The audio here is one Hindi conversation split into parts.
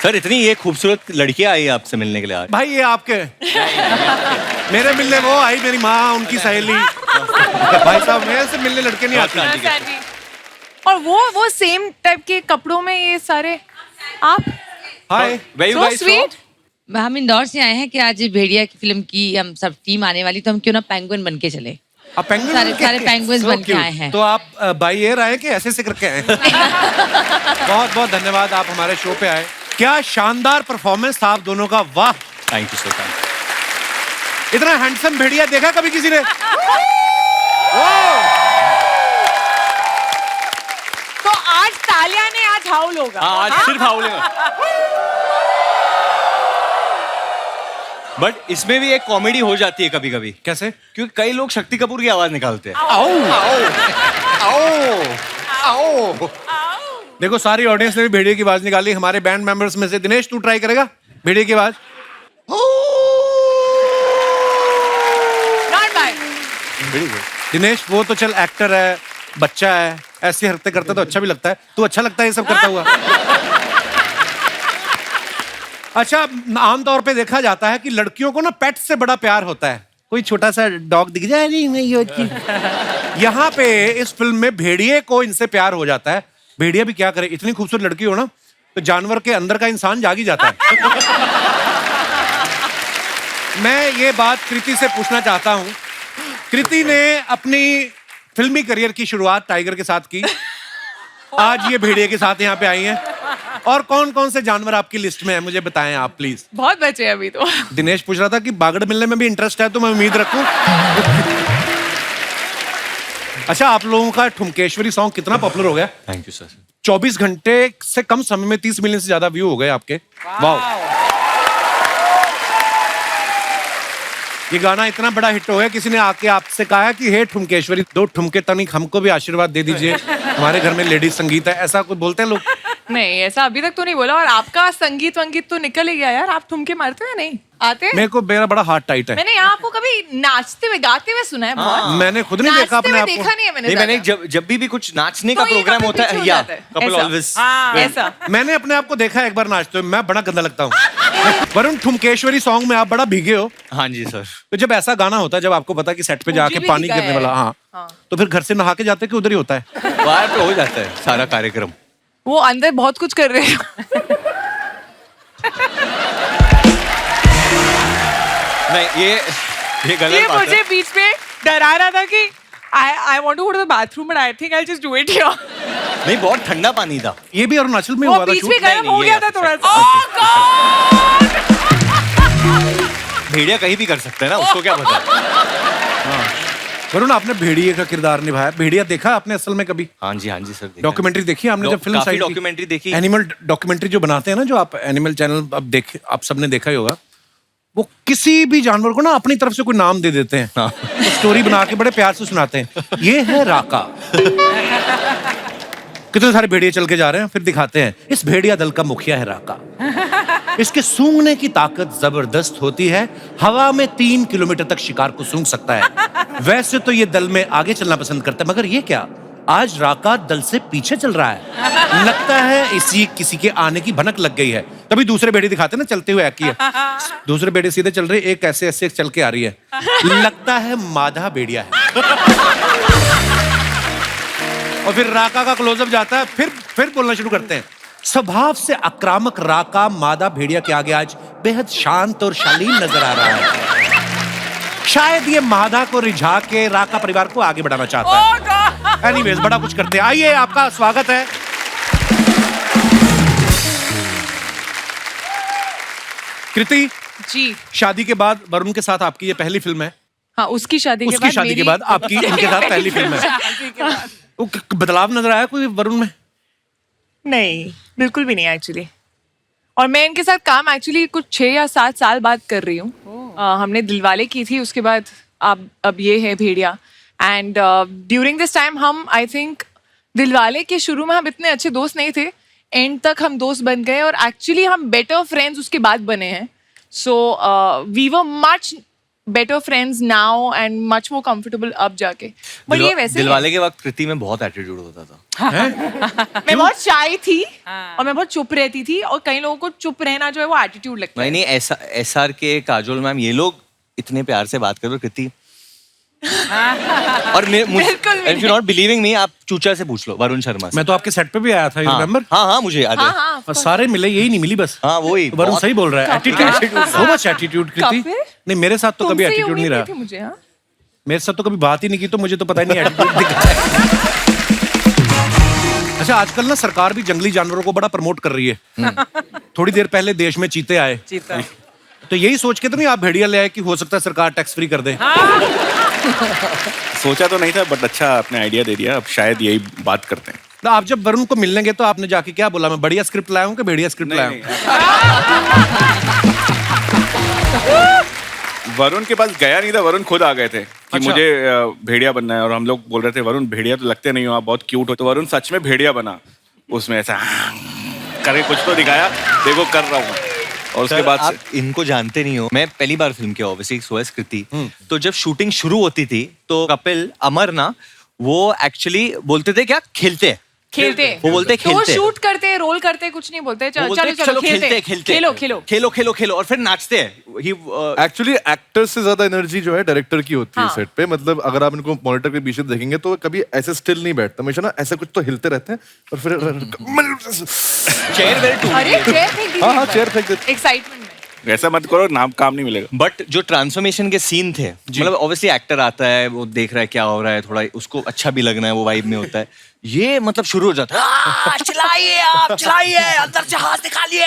सर इतनी ये खूबसूरत लड़कियां आई आपसे मिलने के लिए आज। भाई ये आपके मेरे मिलने वो आई, मेरी माँ, उनकी सहेली। भाई साहब मेरे से मिलने लड़के नहीं आते। और वो सेम टाइप के कपड़ों में ये सारे आप। हाय, So sweet. हम इंदौर से आए हैं कि आज भेड़िया की फिल्म की हम सब टीम आने वाली, तो हम क्यों ना पेंगुइन बन के चले। आप पेंगुइन सारे पेंगुइन्स बन के आए हैं। तो आप बाई एयर आए कि ऐसे करके आए? बहुत बहुत धन्यवाद, आप हमारे शो पे आए। क्या शानदार परफॉर्मेंस था आप दोनों का, वाह। थैंक यू सर, थैंक इतना हैंडसम भेड़िया देखा कभी किसी ने? तो आज तालिया ने आज हाउल होगा। आज सिर्फ हाउलेगा। बट इसमें भी एक कॉमेडी हो जाती है कभी कभी। कैसे? क्योंकि कई लोग शक्ति कपूर की आवाज निकालते हैं। आओ आओ आओ। देखो सारी ऑडियंस ने भी भेड़िए की आवाज निकाली। हमारे बैंड मेंबर्स में से दिनेश, तू ट्राई करेगा भेड़िए की आवाज? Not bad. दिनेश वो तो चल एक्टर है, बच्चा है, ऐसी हरकतें करता तो अच्छा भी लगता है। तू अच्छा लगता है ये सब करता हुआ। अच्छा, आमतौर पे देखा जाता है कि लड़कियों को ना पेट से बड़ा प्यार होता है। कोई छोटा सा डॉग दिख जाए नहीं मैं यहाँ पे इस फिल्म में भेड़िए को इनसे प्यार हो जाता है। भेड़िया भी क्या करे, इतनी खूबसूरत लड़की हो ना तो जानवर के अंदर का इंसान जाग ही जाता है। मैं ये बात कृति से पूछना चाहता हूँ। कृति ने अपनी फिल्मी करियर की शुरुआत टाइगर के साथ की, आज ये भेड़िए के साथ यहाँ पे आई हैं। और कौन कौन से जानवर आपकी लिस्ट में है मुझे बताएं आप प्लीज। बहुत बचे अभी तो। दिनेश पूछ रहा था कि बागड़ मिलने में भी इंटरेस्ट है तो मैं उम्मीद रखूं। अच्छा, आप लोगों का ठुमकेश्वरी सॉन्ग कितना पॉपुलर हो गया? Thank you sir. 24 घंटे से कम समय में 30 मिलियन से ज्यादा व्यू हो गए आपके। वाह, ये गाना इतना बड़ा हिट हो गया, किसी ने आके आपसे कहा है कि हे ठुमकेश्वरी 2 ठुमके तनिक हमको भी आशीर्वाद दे दीजिए, हमारे घर में लेडीज संगीत है, ऐसा कुछ बोलते हैं लोग? नहीं, ऐसा अभी तक तो नहीं बोला। और आपका संगीत वंगीत तो निकल ही गया यार। आप ठुमके मारते हैं नहीं आते? मेरा बड़ा हार्ट टाइट है। मैंने यहाँ आपको कभी नाचते हुए गाते हुए सुना है बहुत। मैंने खुद नहीं देखा अपने आप को। देखा नहीं है मैंने। नहीं, मैंने जब भी कुछ नाचने का तो ये प्रोग्राम कभी होता पीछे है हो या जाता है। कपल ऐसा। ऑलवेज ऐसा। मैंने अपने आप को देखा है एक बार नाचते हुए, मैं बड़ा गंदा लगता हूँ। वरुण, ठुमकेश्वरी सॉन्ग में आप बड़ा भीगे हो। हाँ जी सर। तो जब ऐसा गाना होता है, जब आपको पता है कि सेट पे जाके भी पानी भीगा गिरने है। वाला, हाँ, तो फिर घर से नहा के जाते कि उधर ही होता है? बाहर पे हो जाता है सारा कार्यक्रम। वो अंदर बहुत कुछ कर रहे हैं। नहीं, ये ये गलत बात मुझे है। बीच में डरा रहा था कि I want to go to the bathroom but I think I'll just do it here. नहीं, बहुत ठंडा पानी था। ये भी अरुणाचल में वो हुआ था बीच शूट। में गर्म हो ये गया था आपका थोड़ा side सा। है। Oh God! भेड़िया कहीं भी कर सकते हैं ना, उसको क्या पता। वरुण, आपने भेड़िए का किरदार निभाया। भेड़िया देखा आपने असल में कभी? हाँ जी सर। डॉक्यूमेंट्री देखी आपने जब फिल्म साइड? डॉक्यूमेंट्री देखी। एनिमल डॉक्यूमेंट्री जो बनाते हैं ना, जो आप एनिमल चैनल आप सबने देखा ही होगा। वो किसी भी जानवर को ना अपनी तरफ से कोई नाम दे देते हैं। हाँ। तो स्टोरी बना के बड़े प्यार से सुनाते हैं। ये है राका। कितने सारे भेड़िए चल के जा रहे हैं, फिर दिखाते हैं इस भेड़िया दल का मुखिया है राका। इसके सूंघने की ताकत जबरदस्त होती है, हवा में 3 किलोमीटर तक शिकार को सूंघ सकता है। वैसे तो ये दल में आगे चलना पसंद करता है, मगर ये क्या, आज राका दल से पीछे चल रहा है। लगता है इसी किसी के आने की भनक लग गई है। तभी दूसरे भेड़िए दिखाते हैं ना चलते हुए है। दूसरे भेड़िए सीधे चल रहे, एक ऐसे ऐसे चल के आ रही है, लगता है माधा भेड़िया है। और फिर राका का क्लोजअप जाता है, फिर बोलना शुरू करते हैं। स्वभाव से आक्रामक राका मादा भेड़िया के आगे आज बेहद शांत और शालीन नजर आ रहा है। शायद ये मादा को रिझा के राका परिवार को आगे बढ़ाना चाहता है। एनीवेज, बड़ा कुछ करते हैं। आइए, आपका स्वागत है। कृति जी। शादी के बाद वरुण के साथ आपकी ये पहली फिल्म है? हाँ, उसकी शादी के उसकी शादी के बाद आपकी इनके साथ पहली फिल्म है। वो बदलाव नजर आया कोई वरुण में? नहीं, बिल्कुल भी नहीं एक्चुअली। और मैं इनके साथ काम एक्चुअली कुछ 6 या 7 साल बाद कर रही हूँ। हमने दिलवाले की थी, उसके बाद अब ये है भेड़िया। एंड ड्यूरिंग दिस टाइम हम आई थिंक दिलवाले के शुरू में हम इतने अच्छे दोस्त नहीं थे, एंड तक हम दोस्त बन गए और एक्चुअली हम बेटर फ्रेंड्स उसके बाद बने हैं। So we were much better friends now and much more comfortable अब जाके. But ये वैसे ही है. दिलवाले के वक्त कृति में बहुत एटीट्यूड होता था. मैं बहुत शाय थी और मैं बहुत चुप रहती थी और कई लोगों को चुप रहना जो है वो एटीट्यूड लगता है. नहीं ऐसा SR के काजोल मैम ये लोग इतने प्यार से बात करो कृति. और बिल्कुल भी if you're not believing me, आप चूचा से पूछ लो, वरुण शर्मा से. मैं तो आपके सेट पे भी आया था, हाँ, रिमेम्बर? हाँ मुझे याद है. हाँ, और सारे मिले, यही नहीं मिली बस. हाँ वही. वरुण सही बोल रहा है. एटीट्यूड, सो मच एटीट्यूड कृति. नहीं मेरे साथ तो कभी एटीट्यूड नहीं रहा. मुझे हाँ? मेरे साथ तो कभी बात ही नहीं की, तो मुझे तो पता ही नहीं एटीट्यूड दिखा है. अच्छा, आजकल ना सरकार भी जंगली जानवरों को बड़ा प्रमोट कर रही है. थोड़ी देर पहले देश में चीते आए. चीता. तो यही सोच के तो नहीं आप भेड़िया ले आए कि हो सकता है सरकार टैक्स फ्री कर दे. सोचा तो नहीं था, बट अच्छा आपने आइडिया दे दिया. अब शायद यही बात करते हैं. तो आप जब वरुण को मिलने गए तो आपने जाके क्या बोला? मैं बढ़िया स्क्रिप्ट लाया हूँ कि भेड़िया स्क्रिप्ट लाया हूँ? वरुण के पास गया नहीं था, वरुण खुद आ गए थे कि अच्छा। मुझे भेड़िया बनना है. और हम लोग बोल रहे थे वरुण भेड़िया तो लगते नहीं हो, आप बहुत क्यूट हो. तो वरुण सच में भेड़िया बना. उसमें ऐसा करके कुछ तो दिखाया, देखो कर रहा हूँ. और उसके बाद आप इनको जानते नहीं हो. मैं पहली बार फिल्म किया ऑब्वियसली सोएस कृति. तो जब शूटिंग शुरू होती थी तो कपिल अमर ना वो एक्चुअली बोलते थे क्या खेलते. वो बोलते तो वो खेलते. शूट करते, रोल करते, कुछ नहीं बोलते. वो चलो बोलते, चलो खेलते. खेलो खेलो और फिर नाचते हैं. एक्चुअली एक्टर से ज्यादा एनर्जी जो है डायरेक्टर की होती है हाँ. सेट पे. मतलब अगर आप इनको मॉनिटर के पीछे देखेंगे तो कभी ऐसे स्टिल नहीं बैठता, हमेशा ना ऐसे कुछ तो हिलते रहते हैं. और फिर चेयर वेल टू. अरे चेयर फेंक दीजिए. हाँ चेयर फेंक देते. एक्साइटमेंट में. ऐसा मत करो, नाम काम नहीं मिलेगा. बट जो ट्रांसफॉर्मेशन के सीन थे, मतलब ऑब्वियसली एक्टर आता है, वो देख रहा है क्या हो रहा है, थोड़ा उसको अच्छा भी लगना है, वो वाइब में होता है. ये मतलब शुरू हो जाता है चलाइए आप, चलाइए अंदर से हाथ निकालिए,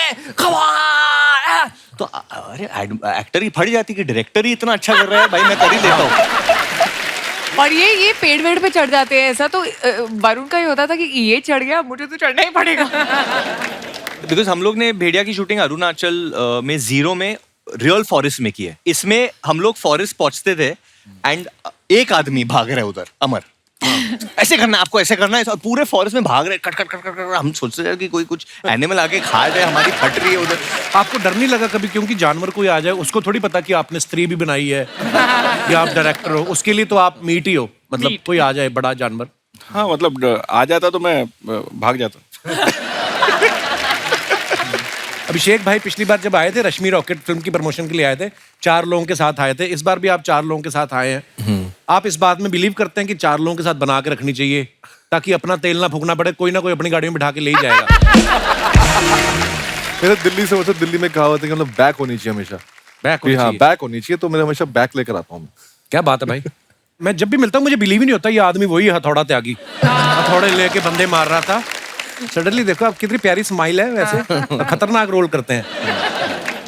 तो अरे एक्टर ही फट जाती कि डायरेक्टर ही इतना अच्छा कर रहा है, भाई मैं कर ही लेता हूँ. और ये पेड़ वेड़ पे चढ़ जाते हैं. ऐसा तो वरुण का ही होता था कि ये चढ़ गया, मुझे तो चढ़ना ही पड़ेगा. बिकॉज हम लोग ने भेड़िया की शूटिंग अरुणाचल में जीरो में रियल फॉरेस्ट में की है. इसमें हम लोग फॉरेस्ट पहुंचते थे एंड एक आदमी भाग रहा है उधर, अमर ऐसे करना है आपको, ऐसे करना है, और पूरे फॉरेस्ट में भाग रहे cut cut cut cut cut. हम सोचते थे कि कोई कुछ एनिमल आके खा जाए, हमारी फट रही है उधर. आपको डर नहीं लगा कभी? क्योंकि जानवर कोई आ जाए, उसको थोड़ी पता कि आपने स्त्री भी बनाई है या आप डायरेक्टर हो. उसके लिए तो आप मीट ही हो. मतलब कोई आ जाए बड़ा जानवर. हाँ मतलब आ जाता तो मैं भाग जाता. अभिषेक भाई पिछली बार जब आए थे रश्मि रॉकेट फिल्म की प्रमोशन के लिए आए थे, 4 लोगों के साथ आए थे. इस बार भी आप 4 लोगों के साथ आए हैं. आप इस बात में बिलीव करते हैं कि 4 लोगों के साथ बना के रखनी चाहिए ताकि अपना तेल ना फूकना पड़े, कोई ना कोई अपनी गाड़ी में बिठा के ले ही जाएगा? मेरे दिल्ली से मतलब दिल्ली में कहावत है कि मतलब बैक होनी चाहिए हमेशा. बैक कि हाँ बैक होनी चाहिए, तो मैं हमेशा बैक लेकर आता हूँ. क्या बात है भाई. मैं जब भी मिलता हूँ मुझे बिलीव ही नहीं होता ये आदमी वही हथौड़ा त्यागी, हथौड़े लेके बंदे मार रहा था. सडनली देखो आप कितनी प्यारी स्माइल है. वैसे खतरनाक रोल करते हैं.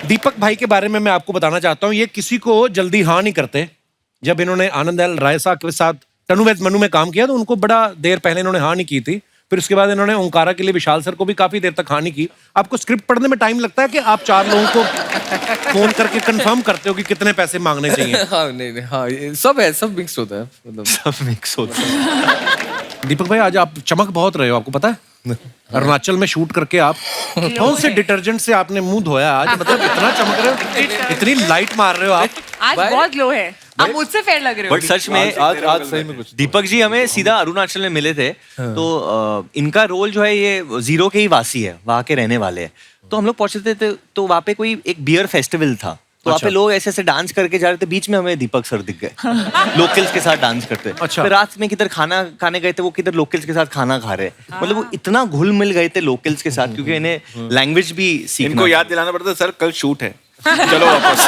दीपक भाई के बारे में मैं आपको बताना चाहता हूँ, ये किसी को जल्दी हाँ नहीं करते. जब इन्होंने आनंद राय साहब के साथ तनु वैद मनु में काम किया तो उनको बड़ा देर पहले इन्होंने हाँ नहीं की थी. फिर उसके बाद इन्होंने ओंकारा के लिए विशाल सर को भी काफी देर तक हाँ नहीं की. आपको स्क्रिप्ट पढ़ने में टाइम लगता है कि आप 4 लोगों को फोन करके कंफर्म करते हो कि कितने पैसे मांगने चाहिए? हाँ नहीं हाँ ये सब है, सब मिक्स होता है. मतलब सब मिक्स होता है. दीपक भाई आज आप चमक बहुत रहे हो, आपको पता है? अरुणाचल में शूट करके आप कौन से डिटर्जेंट से आपने मुंह धोया आज? मतलब इतना चमक रहे हो, इतनी लाइट मार रहे हो आप. आज बहुत लो है. आप मुझसे फेयर लग रहे हो. बट सच में आज सही में कुछ दीपक जी हमें सीधा अरुणाचल में मिले थे. तो इनका रोल जो है ये जीरो के ही वासी है, वहाँ के रहने वाले हैं. तो हम लोग पहुंचे थे तो वहाँ पे कोई एक बियर फेस्टिवल था. तो वहाँ पे लोग ऐसे ऐसे डांस करके जा रहे थे, बीच में हमें दीपक सर दिख गए लोकल्स के साथ डांस करते. अच्छा. फिर रात में किधर खाना खाने गए थे, वो किधर लोकल्स के साथ खाना खा रहे. मतलब वो इतना घुल मिल गए थे लोकल्स के साथ, क्योंकि इन्हें लैंग्वेज भी सीखना. इनको याद दिलाना पड़ता सर कल शूट है, चलो वापस.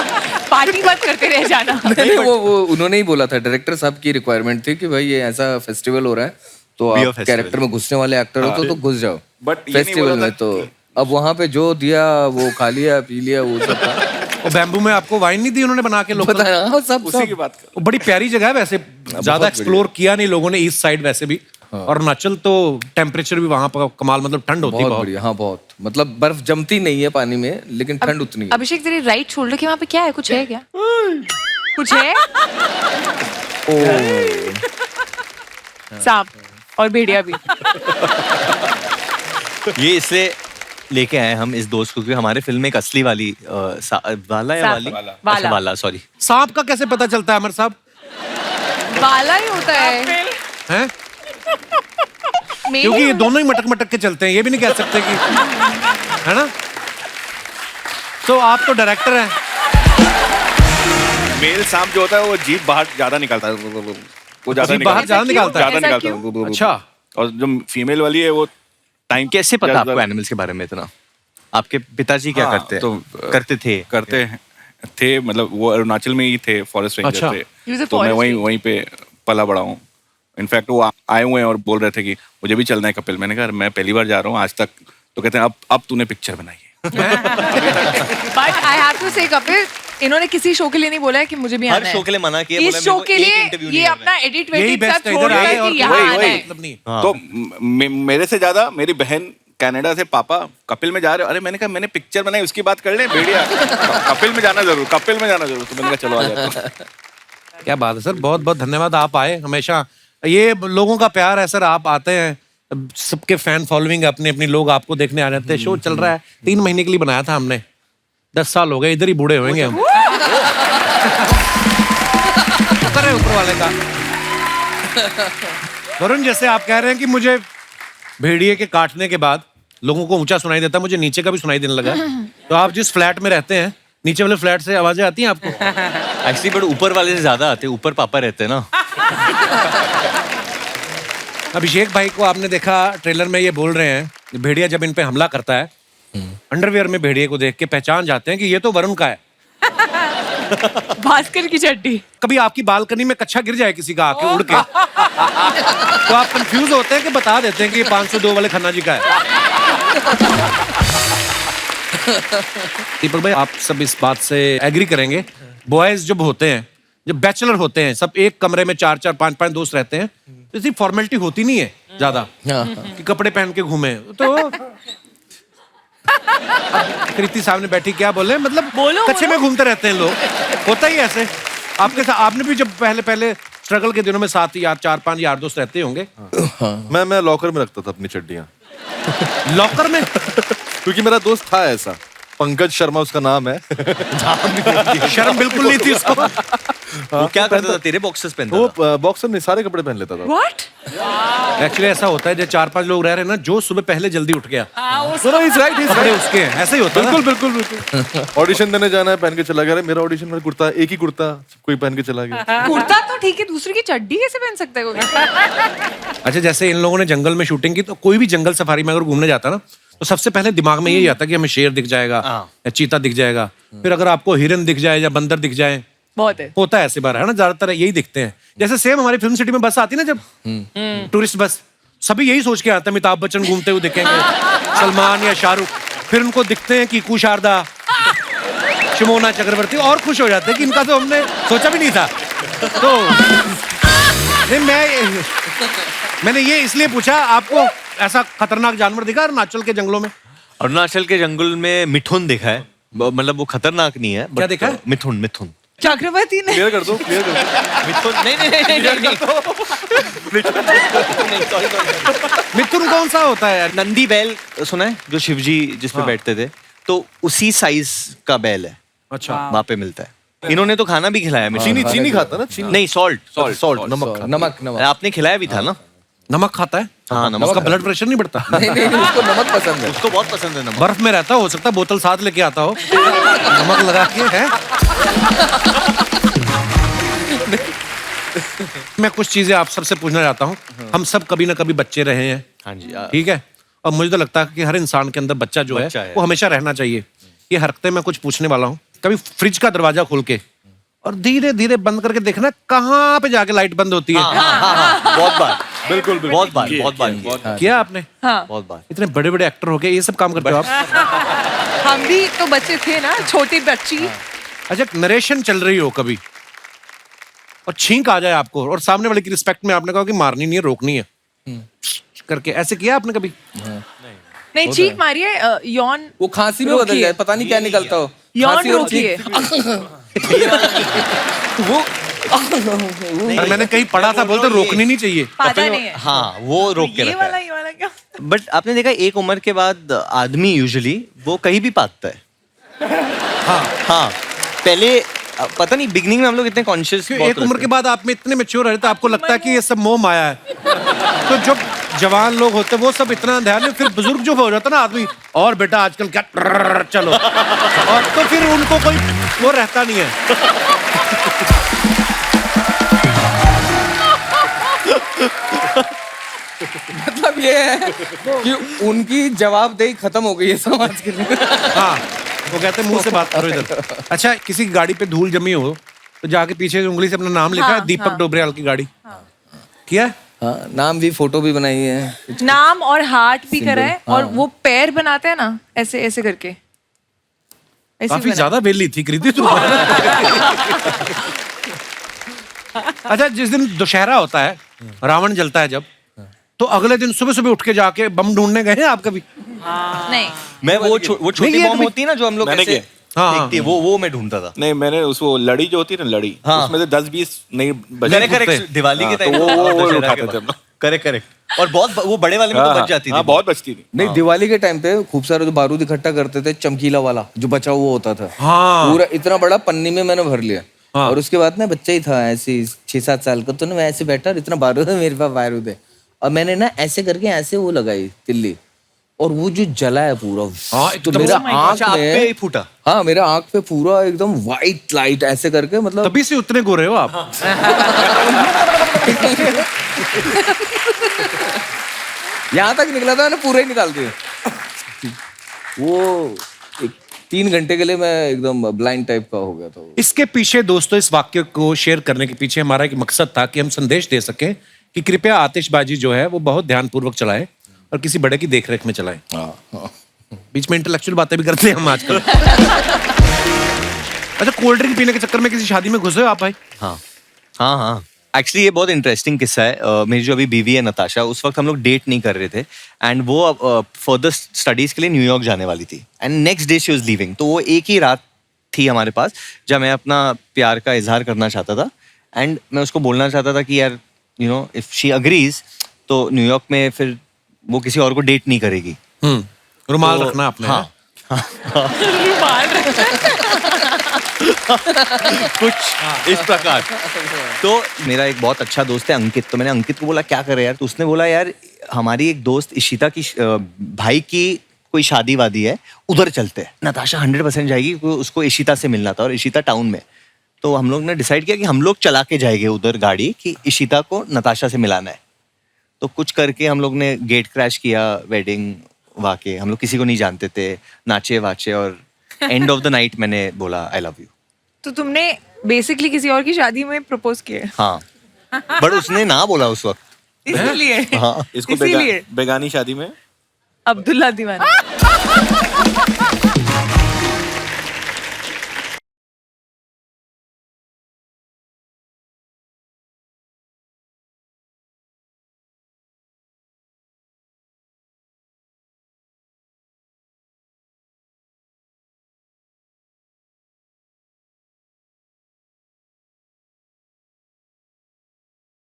पार्टी मत करते रह जाना. नहीं वो उन्होंने ही बोला था, डायरेक्टर साहब की रिक्वायरमेंट थी कि भाई ये ऐसा फेस्टिवल हो रहा है तो Beer आप festival. कैरेक्टर में घुसने वाले एक्टर हो तो घुस जाओ But ये नहीं फेस्टिवल बोला में. था तो अब वहाँ पे जो दिया वो खा लिया पी लिया वो सब था. और बैम्बू में आपको वाइन नहीं दी उन्होंने बना के? लोग पता है हाँ, सब उसी की बात कर. वो बड़ी प्यारी जगह है वैसे, ज्यादा एक्सप्लोर किया नहीं लोगों ने ईस्ट साइड वैसे भी. और अरुणाचल तो टेम्परेचर भी वहां पर कमाल, मतलब ठंड होती है बहुत बहुत. बढ़िया. हाँ बहुत, मतलब बर्फ जमती नहीं है पानी में लेकिन ठंड उतनी है. अभिषेक तेरी राइट शोल्डर के वहाँ पे क्या है? कुछ है क्या? कुछ है? सांप और भेड़िया भी. ये इसलिए लेके आए हम इस दोस्त को, क्योंकि हमारे फिल्म में एक असली वाली वाला या वाली वाला। अच्छा, वाला सॉरी सांप का कैसे पता चलता है अमर साहब? वाला ही होता है। हैं? Maybe- क्योंकि ये दोनों ही मटक मटक के चलते हैं, ये भी नहीं कह सकते कि, है ना? तो आप तो डायरेक्टर हैं। मेल सांप जो होता है वो जीभ बाहर ज्यादा निकालता है, वो ज्यादा जीभ बाहर ज्यादा निकालता है? ज्यादा ऐसा निकालता है। अच्छा। और जो फीमेल वाली है वो टाइम कैसे पता आपको एनिमल्स के बारे में इतना? आपके पिताजी क्या हाँ, करते तो, करते थे? करते थे, मतलब वो अरुणाचल में ही थे, फॉरेस्ट रेंजर अच्छा। He was थे, a तो मैं forest वहीं पे पला बड़ा हूँ। इनफैक्ट वो आए हुए हैं और बोल रहे थे कि मुझे भी चलना है कपिल। मैंने कहा मैं पहली बार जा रहा हूँ आज तक, तो कहते हैं अब तूने पिक्चर बनाई है। बट आई हैव टू से कपिल, इन्होंने किसी शो के लिए नहीं बोला है कि मुझे भी हर आना है। शो के लिए मना किया, बोला इस शो मेरे को के एक लिए इंटरव्यू नहीं ये करना अपना एडिट यही वेडिट बेस्ट सब है, छोड़ इधर रहे आए हैं और कि यहाँ वही, आना वही। है। मतलब नहीं। हाँ। तो मेरे से ज्यादा मेरी बहन कनाडा से, पापा कपिल में जा रहे हो? अरे मैंने कहा मैंने पिक्चर बनाई, उसकी बात कर लें भेड़िया। कपिल में जाना जरूर, कपिल में जाना जरूर। तो मैंने कहा चलो आ जाते हैं। क्या बात है सर, बहुत बहुत धन्यवाद, आप आए। हमेशा ये लोगों का प्यार है सर, आप आते हैं, सबके फैन फॉलोइंग अपने अपनी लोग आपको देखने आ जाते हैं। शो चल रहा है, 3 महीने के लिए बनाया था हमने, 10 साल हो गए, इधर ही बूढ़े होंगे हम। शुक्र है ऊपर वाले का। वरुण, जैसे आप कह रहे हैं कि मुझे भेड़िए के काटने के बाद लोगों को ऊंचा सुनाई देता, मुझे नीचे का भी सुनाई देने लगा। तो आप जिस फ्लैट में रहते हैं, नीचे वाले फ्लैट से आवाजें आती हैं आपको? एक्चुअली बट ऊपर वाले से ज्यादा आते हैं, ऊपर पापा रहते हैं ना। अभिषेक भाई को आपने देखा ट्रेलर में, ये बोल रहे हैं भेड़िया जब इन पे हमला करता है, अंडरवियर में भेड़िए को देख के पहचान जाते हैं कि ये तो वरुण का है। भास्कर की चड्डी। कभी आपकी बालकनी में कच्छा गिर जाए किसी का आके उड़ के, तो आप कंफ्यूज होते हैं कि बता देते हैं कि ये 502 वाले खन्ना जी का है। दीपक भाई, आप सब इस बात से एग्री करेंगे, बॉयज जब होते हैं, जब बैचलर होते हैं, सब एक कमरे में 4-4, 5-5 दोस्त रहते हैं, तो इसी फॉर्मेलिटी होती नहीं है ज्यादा कि कपड़े पहन के घूमे। तो कृति सामने बैठी, क्या बोले, मतलब बोलो, कच्छे में घूमते रहते हैं लोग, होता ही ऐसे। आपके साथ, आपने भी जब पहले स्ट्रगल के दिनों में 7 या 4-5 यार दोस्त रहते होंगे। मैं लॉकर में रखता था अपनी चड्डियां, लॉकर में? क्योंकि मेरा दोस्त था ऐसा, पंकज शर्मा उसका नाम है। शर्म बिल्कुल नहीं थी उसको। वो क्या करता था? तेरे बॉक्सेस पहनता था? वो बॉक्सर नहीं, सारे कपड़े पहन लेता था। व्हाट? एक्चुअली ऐसा होता है, जब 4-5 लोग रह रहे हैं ना, जो सुबह पहले जल्दी उठ गया, he's right, he's कपड़े right। उसके हैं, ऐसा ही होता है ना? बिल्कुल बिल्कुल बिल्कुल। ऑडिशन देने जाना है, पहन के चला गया। अरे मेरा ऑडिशन में कुर्ता, एक ही कुर्ता, कोई पहन के चला गया। कुर्ता तो ठीक है, दूसरे की चड्डी कैसे पहन सकता है कोई? अच्छा, जैसे इन लोगों ने जंगल में शूटिंग की, तो कोई भी जंगल सफारी में अगर घूमने जाता ना, तो सबसे पहले दिमाग में यही आता कि हमें शेर दिख जाएगा या चीता दिख जाएगा, फिर अगर आपको हिरन दिख जाए या बंदर दिख जाए, बहुत है। होता है ऐसे बार, है ना, ज्यादातर यही दिखते हैं। जैसे सेम हमारी फिल्म सिटी में बस आती ना, जब टूरिस्ट बस, सभी यही सोच के आते हैं अमिताभ बच्चन घूमते हुए दिखेंगे, सलमान या शाहरुख, फिर उनको दिखते हैं कीकू शारदा, शिमोना चक्रवर्ती, और खुश हो जाते हैं कि इनका तो हमने सोचा भी नहीं था। तो नहीं, मैंने ये इसलिए पूछा, आपको ऐसा खतरनाक जानवर दिखा अरुणाचल के जंगलों में? अरुणाचल के जंगल में मिठुन देखा है, मतलब वो खतरनाक नहीं है। क्या देखा है? मिठुन, मिठुन। चक्रवर्ती ने क्लियर कर दो, क्लियर कर दो। मिठुन नहीं मिथुन कौन सा होता है यार? नंदी बैल सुना है, जो शिवजी जिस पे बैठते थे, तो उसी साइज का बैल है, अच्छा, वहां पे मिलता है। इन्होंने तो खाना भी खिलाया मिठुन। चीनी चीनी खाता ना, चीनी नहीं, सॉल्ट। सॉल्ट नमक खाता। नमक नमक। आपने खिलाया भी था ना? नमक खाता है? हाँ, नमक उसका ब्लड प्रेशर नहीं बढ़ता? नहीं नहीं नहीं, उसको नमक पसंद है। उसको बहुत पसंद है नमक। बर्फ में रहता हो सकता है, बोतल साथ लेके आता हो, नमक लगा के है। मैं कुछ चीजें आप सबसे पूछना चाहता हूँ। हम सब कभी ना कभी बच्चे रहे हैं, हाँ जी। ठीक है, और मुझे तो लगता है कि हर इंसान के अंदर बच्चा जो बच्चा है है। वो हमेशा रहना चाहिए। ये हरकतें मैं कुछ पूछने वाला हूँ। कभी फ्रिज का दरवाजा खोल के और धीरे धीरे बंद करके देखना कहाँ पे जाके लाइट बंद होती है। हाँ, बहुत बार, बिल्कुल बहुत बार, बहुत बार किया आपने? हाँ। बहुत बार। इतने बड़े बड़े एक्टर हो गए, ये सब काम करते हो आप? हम भी तो बच्चे थे ना, छोटी बच्ची। अच्छा, नरेशन चल रही हो कभी और छींक आ जाए आपको, और सामने वाले की रिस्पेक्ट में आपने कहा कि मारनी नहीं है, रोकनी है करके, ऐसे किया आपने कभी? नहीं, चीख मारिए, यौन वो खांसी में बदल रोकिए। जाए, पता नहीं क्या निकलता हो। यौन खांसी और रोकिए। चीख। वो अरे मैंने कहीं पढ़ा था, बोलते रोकनी नहीं चाहिए। पाता नहीं है। हाँ वो रोक के ये रखा वाला है। ये वाला क्या? बट आपने देखा एक उम्र के बाद आदमी यूजुअली वो कहीं भी पाता है। हाँ पहले पता नहीं बिगनिंग में हम लोग इतने कॉन्शियस एक उम्र के बाद आप में इतने मैच्योर रहते, आपको लगता है कि ये सब मोह माया है। तो जब जवान लोग होते वो सब इतना ध्यान, फिर बुजुर्ग जो हो जाता ना आदमी, और बेटा आजकल क्या चलो, और तो फिर उनको कोई वो रहता नहीं है। मतलब ये है कि उनकी जवाबदेही खत्म हो गई है समाज के लिए। हाँ, वो कहते हैं मुंह से बात करो इधर। अच्छा, किसी की गाड़ी पे धूल जमी हो तो जाके पीछे से उंगली से अपना नाम लिखा है, दीपक डोबरियाल की गाड़ी किया है? हाँ, नाम भी, फोटो भी बनाई है। नाम और हार्ट भी करा है, और वो पैर बनाते हैं ना ऐसे ऐसे करके, ऐसे काफी बना। ज्यादा वेली थी कृति तू। अच्छा, जिस दिन दशहरा होता है, रावण जलता है जब, तो अगले दिन सुबह सुबह उठ के जाके बम ढूंढने गए हैं आप कभी? नहीं मैं वो छोटी नहीं, ये बॉम्ब तो होती है ना जो हम लोग मैंने ऐसे हाँ, फेंकते हैं, वो मैं ढूंढता था। नहीं, मैंने उसको लड़ी जो होती है ना, लड़ी, हाँ। उसमें से 10-20 नहीं बजे करेक्ट दिवाली के हाँ, टाइम तो वो उठाते थे हम लोग। करेक्ट और बहुत वो बड़े वाले में तो बच जाती थी। हाँ, बहुत बचती थी। नहीं, दिवाली के टाइम पे खूब सारे तो बारूद इकट्ठा करते थे, चमकीला वाला जो बचा हुआ होता था। हाँ। पूरा इतना बड़ा पन्नी में मैंने भर लिया। हाँ। और उसके बाद ना बच्चा ही था ऐसे 6-7 साल का, तो ना मैं ऐसे बैठा और इतना बारूद है, मेरे पास बारूद है, और मैंने ना ऐसे करके ऐसे वो लगाई तिल्ली, और वो जो जला है पूरा, हाँ, तो एकदम- मेरा अच्छा, आँख आप पे में, ही फूटा। हाँ मेरा आँख पे पूरा एकदम व्हाइट लाइट ऐसे करके, मतलब तभी से उतने गोरे हो आप। यहाँ तक निकला था, मैंने पूरा ही निकाल दिया। वो 3 घंटे के लिए मैं एकदम ब्लाइंड टाइप का हो गया था वो। इसके पीछे दोस्तों, इस वाक्य को शेयर करने के पीछे हमारा एक मकसद था कि हम संदेश दे सकें कि कृपया आतिशबाजी जो है वो बहुत ध्यानपूर्वक चलाएं और किसी बड़े की देखरेख में चलाएं। बीच में इंटेलेक्चुअल बातें भी करते हैं हम आजकल। अच्छा, कोल्ड ड्रिंक पीने के चक्कर में किसी शादी में घुसे हो आप भाई? हाँ एक्चुअली ये बहुत इंटरेस्टिंग किस्सा है। मेरी जो अभी बीवी है नताशा, उस वक्त हम लोग डेट नहीं कर रहे थे, एंड वो फर्दर स्टडीज के लिए न्यूयॉर्क जाने वाली थी, and next day she was leaving. तो वो एक ही रात थी हमारे पास जब मैं अपना प्यार का इजहार करना चाहता था, एंड मैं उसको बोलना चाहता था कि यार you know if she agrees तो न्यूयॉर्क में फिर वो किसी और को डेट नहीं करेगी। रुमाल तो- रखना आपने। हाँ। कुछ इस प्रकार। तो मेरा एक बहुत अच्छा दोस्त है अंकित, तो मैंने अंकित को बोला क्या करे यार, तो उसने बोला यार हमारी एक दोस्त इशिता की भाई की कोई शादी वादी है, उधर चलते हैं। नताशा 100% जाएगी क्योंकि उसको इशिता से मिलना था और इशिता टाउन में। तो हम लोग ने डिसाइड किया कि हम लोग चला के जाएंगे उधर गाड़ी कि इशिता को नताशा से मिलाना है। तो कुछ करके हम लोग ने गेट क्रैश किया, वेडिंग वाके, हम लोग किसी को नहीं जानते थे, नाचे वाचे, और एंड ऑफ द नाइट मैंने बोला आई लव यू। तो तुमने बेसिकली किसी और की शादी में प्रपोज किया? हाँ बट उसने ना बोला उस वक्त। इसलिए हाँ इसको इसीलिए बेगानी शादी में अब्दुल्ला दीवाना।